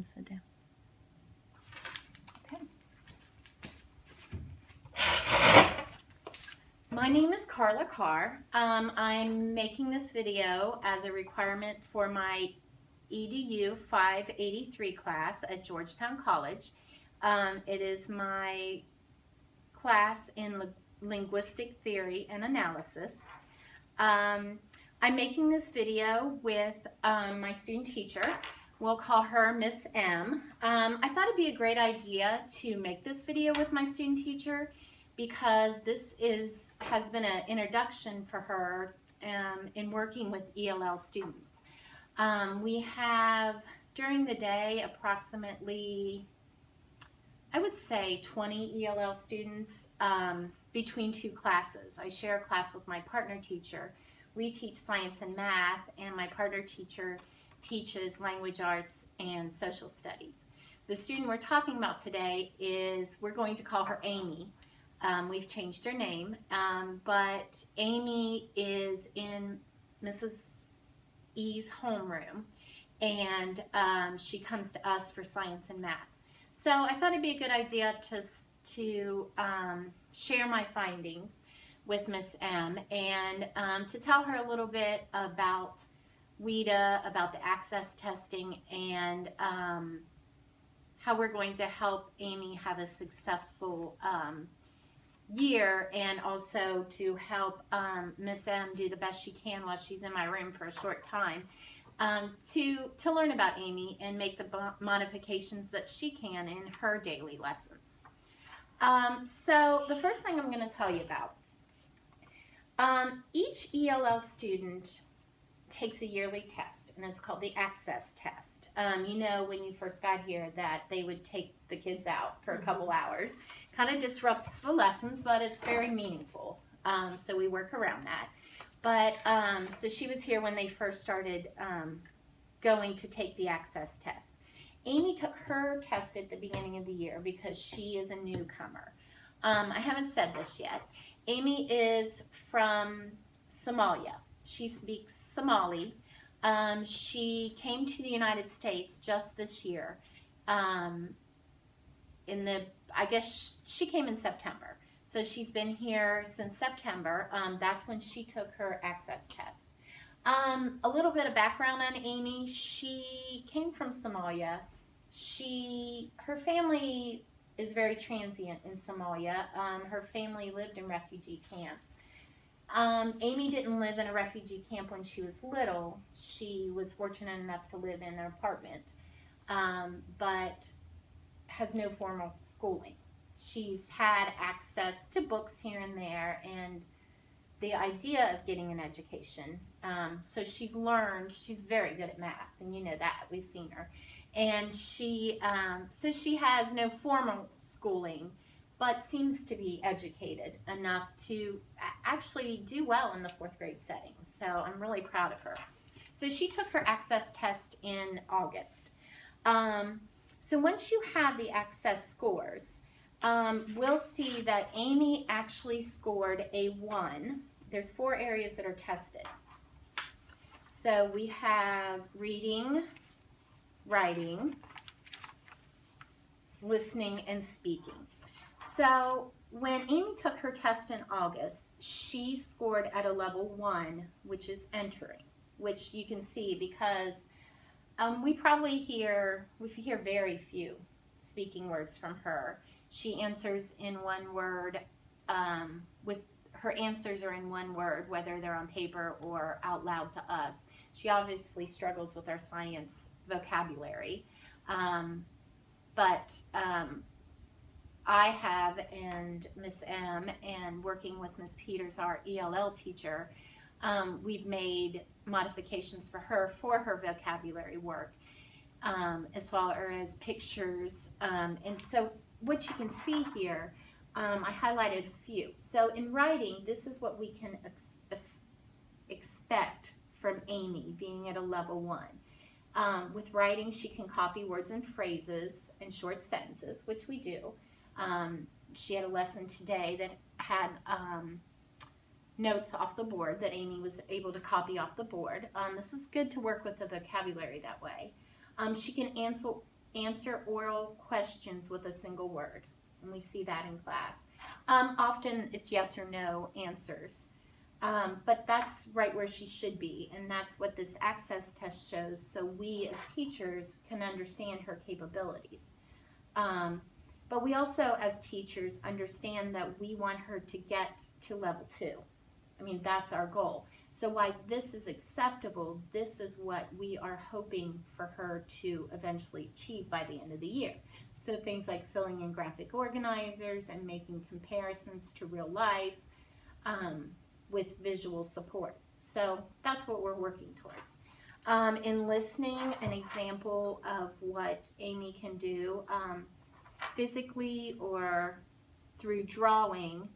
sit down. Okay. My name is Carr. I'm making this video as a requirement for my EDU 583 class at Georgetown College. It is my class in linguistic theory and analysis. I'm making this video with my student teacher. We'll call her Miss M. I thought it'd be a great idea to make this video with my student teacher because this has been an introduction for her in working with ELL students. We have during the day approximately, I would say 20 ELL students between two classes. I share a class with my partner teacher. We teach science and math, and my partner teacher teaches language arts and social studies. The student we're talking about today we're going to call her Amy. We've changed her name, but Amy is in Mrs. E's homeroom, and she comes to us for science and math. So I thought it'd be a good idea to share my findings with Miss M and to tell her a little bit about WIDA, about the access testing, and how we're going to help Amy have a successful year, and also to help Miss M do the best she can while she's in my room for a short time to learn about Amy and make the modifications that she can in her daily lessons. So the first thing I'm going to tell you about, each ELL student takes a yearly test, and it's called the access test. You know, when you first got here that they would take the kids out for a couple hours. Kind of disrupts the lessons, but it's very meaningful. So we work around that. But so she was here when they first started going to take the access test. Amy took her test at the beginning of the year because she is a newcomer. I haven't said this yet. Amy is from Somalia. She speaks Somali. She came to the United States just this year. I guess she came in September. So she's been here since September. That's when she took her access test. A little bit of background on Amy. She came from Somalia. Her family is very transient in Somalia. Her family lived in refugee camps. Amy didn't live in a refugee camp when she was little. She was fortunate enough to live in an apartment, but has no formal schooling. She's had access to books here and there and the idea of getting an education. So she's learned, she's very good at math, and you know that, we've seen her. And so she has no formal schooling, but seems to be educated enough to actually do well in the 4th grade setting. So I'm really proud of her. So she took her access test in August. So once you have the access scores, we'll see that Amy actually scored a 1. There's 4 areas that are tested. So we have reading, writing, listening, and speaking. So when Amy took her test in August, she scored at a level 1, which is entering, which you can see because we hear very few speaking words from her. She answers in one word, her answers are in one word, whether they're on paper or out loud to us. She obviously struggles with our science vocabulary, but I have, and Miss M, and working with Miss Peters, our ELL teacher, we've made modifications for her vocabulary work, as far as pictures. And so what you can see here, I highlighted a few. So in writing, this is what we can expect from Amy being at a level 1. With writing, she can copy words and phrases and short sentences, which we do. She had a lesson today that had notes off the board that Amy was able to copy off the board. This is good to work with the vocabulary that way. She can answer oral questions with a single word. And we see that in class. Often it's yes or no answers. But that's right where she should be, and that's what this access test shows, so we as teachers can understand her capabilities. But we also, as teachers, understand that we want her to get to level 2. I mean, that's our goal. So why this is acceptable, this is what we are hoping for her to eventually achieve by the end of the year. So things like filling in graphic organizers and making comparisons to real life with visual support. So that's what we're working towards. In listening, an example of what Amy can do, physically or through drawing,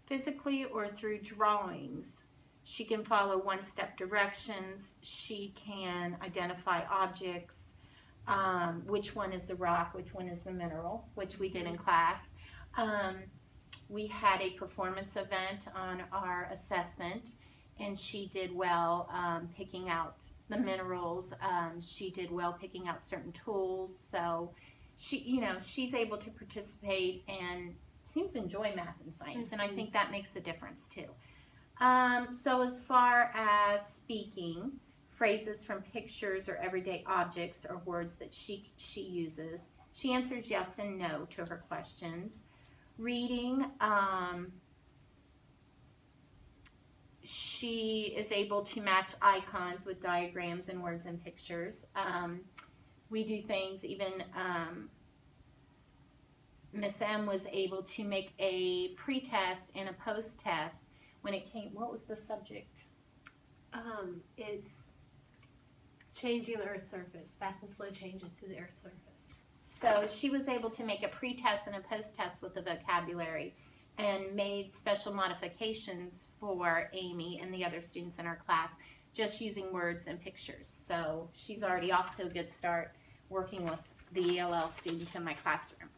physically or through drawings, she can follow one-step directions. She can identify objects, which one is the rock, which one is the mineral, which we did in class. We had a performance event on our assessment, and she did well picking out the minerals. She did well picking out certain tools. So she's able to participate and seems to enjoy math and science, and I think that makes a difference too. So as far as speaking, phrases from pictures or everyday objects or words that she uses, she answers yes and no to her questions. Reading, she is able to match icons with diagrams and words and pictures. We do things, even Miss M was able to make a pre-test and a post-test when it came, what was the subject? It's changing the Earth's surface, fast and slow changes to the Earth's surface. So she was able to make a pre-test and a post-test with the vocabulary and made special modifications for Amy and the other students in our class just using words and pictures. So she's already off to a good start working with the ELL students in my classroom.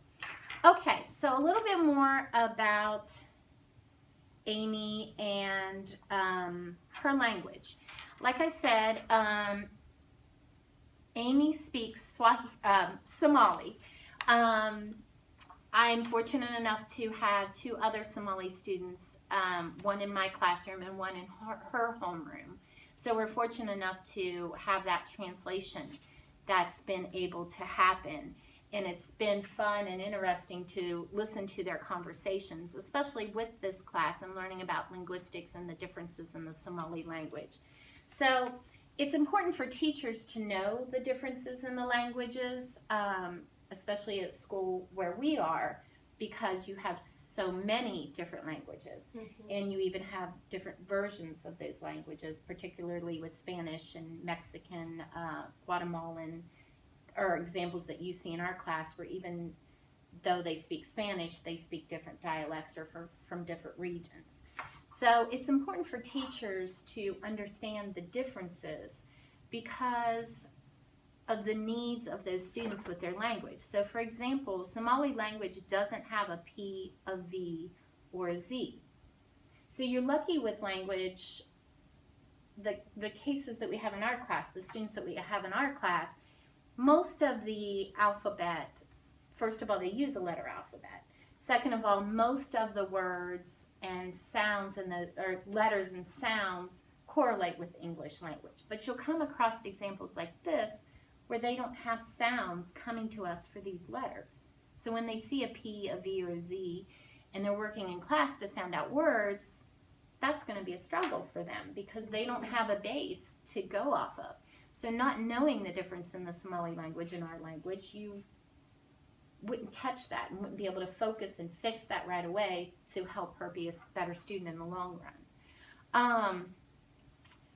Okay, so a little bit more about Amy and her language. Like I said, Amy speaks Somali. I'm fortunate enough to have 2 other Somali students, one in my classroom and one in her homeroom. So we're fortunate enough to have that translation that's been able to happen. And it's been fun and interesting to listen to their conversations, especially with this class and learning about linguistics and the differences in the Somali language. So it's important for teachers to know the differences in the languages, especially at school where we are, because you have so many different languages. And you even have different versions of those languages, particularly with Spanish and Mexican, Guatemalan, or examples that you see in our class where even though they speak Spanish, they speak different dialects or from different regions. So it's important for teachers to understand the differences because of the needs of those students with their language. So for example, Somali language doesn't have a P, a V, or a Z. So you're lucky with language, the cases that we have in our class, the students that we have in our class, most of the alphabet, first of all, they use a letter alphabet. Second of all, most of the words and sounds or letters and sounds correlate with English language. But you'll come across examples like this where they don't have sounds coming to us for these letters. So when they see a P, a V, or a Z, and they're working in class to sound out words, that's going to be a struggle for them because they don't have a base to go off of. So not knowing the difference in the Somali language and our language, you wouldn't catch that and wouldn't be able to focus and fix that right away to help her be a better student in the long run.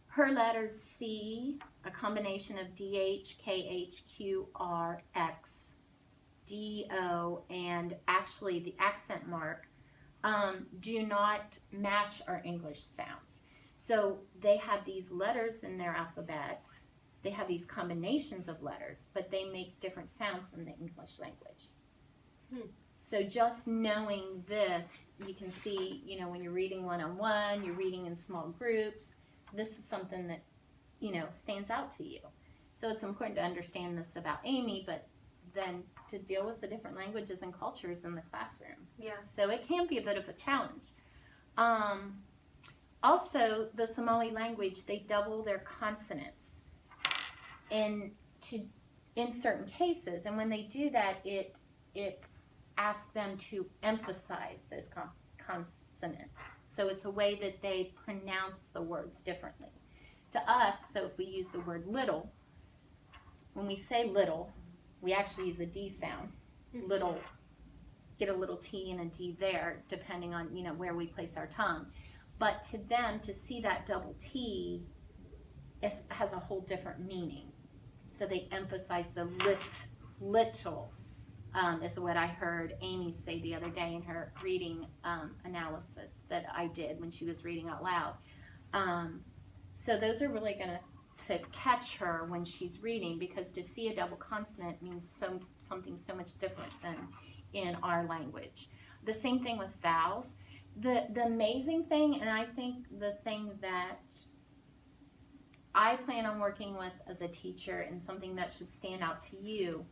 Her letters C, a combination of DH, KH, QR, X, DO, and actually the accent mark, do not match our English sounds. So they have these letters in their alphabet. They have these combinations of letters, but they make different sounds than the English language. So just knowing this, you can see, when you're reading one-on-one, you're reading in small groups, this is something that stands out to you. So it's important to understand this about Amy, but then to deal with the different languages and cultures in the classroom. Yeah. So it can be a bit of a challenge. Also, the Somali language, they double their consonants in certain cases, and when they do that, it asks them to emphasize those consonants. So it's a way that they pronounce the words differently. To us, so if we use the word little, when we say little, we actually use the D sound. Little, get a little T and a D there, depending on where we place our tongue. But to them, to see that double T has a whole different meaning. So they emphasize the little, is what I heard Amy say the other day in her reading analysis that I did when she was reading out loud. So those are really going to catch her when she's reading, because to see a double consonant means something so much different than in our language. The same thing with vowels. The amazing thing, and I think the thing that I plan on working with as a teacher, and something that should stand out to you,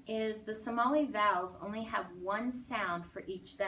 is the Somali vowels only have one sound for each vowel.